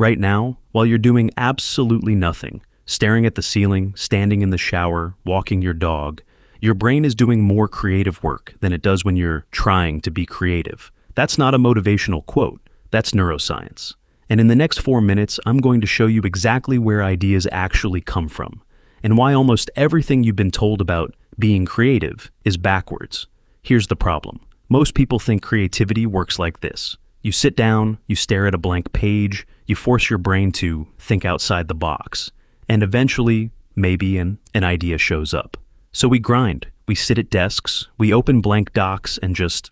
Right now, while you're doing absolutely nothing, staring at the ceiling, standing in the shower, walking your dog, your brain is doing more creative work than it does when you're trying to be creative. That's not a motivational quote, that's neuroscience. And in the next 4 minutes, I'm going to show you exactly where ideas actually come from, and why almost everything you've been told about being creative is backwards. Here's the problem. Most people think creativity works like this. You sit down, you stare at a blank page, you force your brain to think outside the box, and eventually, maybe an idea shows up. So we grind, we sit at desks, we open blank docs and just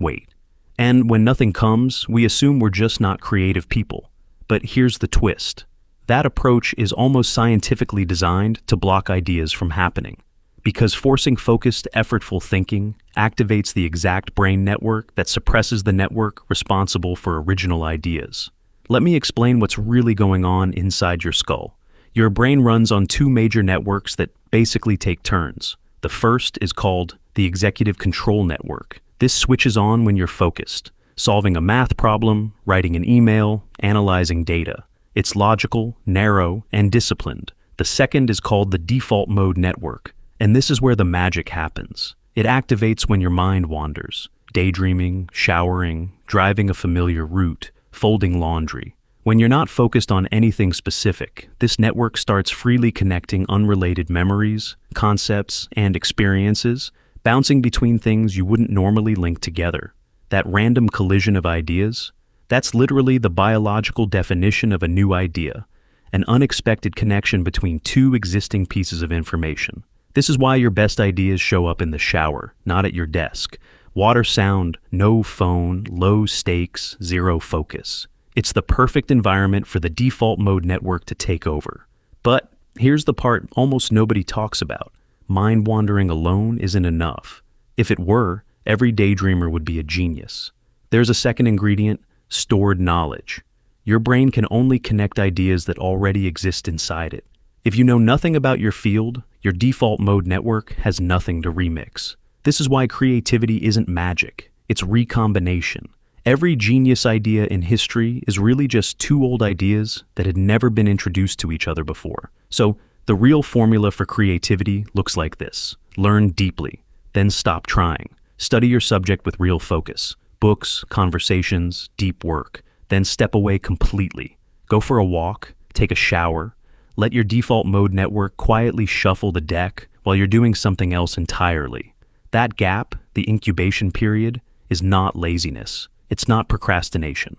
wait. And when nothing comes, we assume we're just not creative people. But here's the twist. That approach is almost scientifically designed to block ideas from happening, because forcing focused, effortful thinking activates the exact brain network that suppresses the network responsible for original ideas. Let me explain what's really going on inside your skull. Your brain runs on two major networks that basically take turns. The first is called the executive control network. This switches on when you're focused, solving a math problem, writing an email, analyzing data. It's logical, narrow, and disciplined. The second is called the default mode network, and this is where the magic happens. It activates when your mind wanders, daydreaming, showering, driving a familiar route, folding laundry. When you're not focused on anything specific, this network starts freely connecting unrelated memories, concepts, and experiences, bouncing between things you wouldn't normally link together. That random collision of ideas, that's literally the biological definition of a new idea, an unexpected connection between two existing pieces of information. This is why your best ideas show up in the shower, not at your desk. Water sound, no phone, low stakes, zero focus. It's the perfect environment for the default mode network to take over. But here's the part almost nobody talks about. Mind wandering alone isn't enough. If it were, every daydreamer would be a genius. There's a second ingredient, stored knowledge. Your brain can only connect ideas that already exist inside it. If you know nothing about your field, your default mode network has nothing to remix. This is why creativity isn't magic, it's recombination. Every genius idea in history is really just two old ideas that had never been introduced to each other before. So, the real formula for creativity looks like this. Learn deeply, then stop trying. Study your subject with real focus. Books, conversations, deep work. Then step away completely. Go for a walk, take a shower. Let your default mode network quietly shuffle the deck while you're doing something else entirely. That gap, the incubation period, is not laziness. It's not procrastination.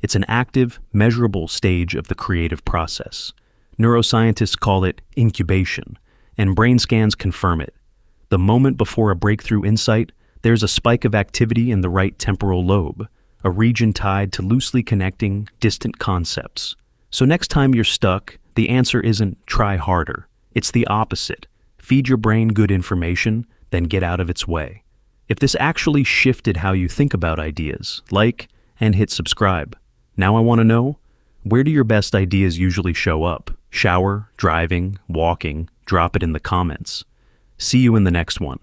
It's an active, measurable stage of the creative process. Neuroscientists call it incubation, and brain scans confirm it. The moment before a breakthrough insight, there's a spike of activity in the right temporal lobe, a region tied to loosely connecting distant concepts. So next time you're stuck, the answer isn't try harder. It's the opposite. Feed your brain good information, then get out of its way. If this actually shifted how you think about ideas, like and hit subscribe. Now I want to know, where do your best ideas usually show up? Shower, driving, walking? Drop it in the comments. See you in the next one.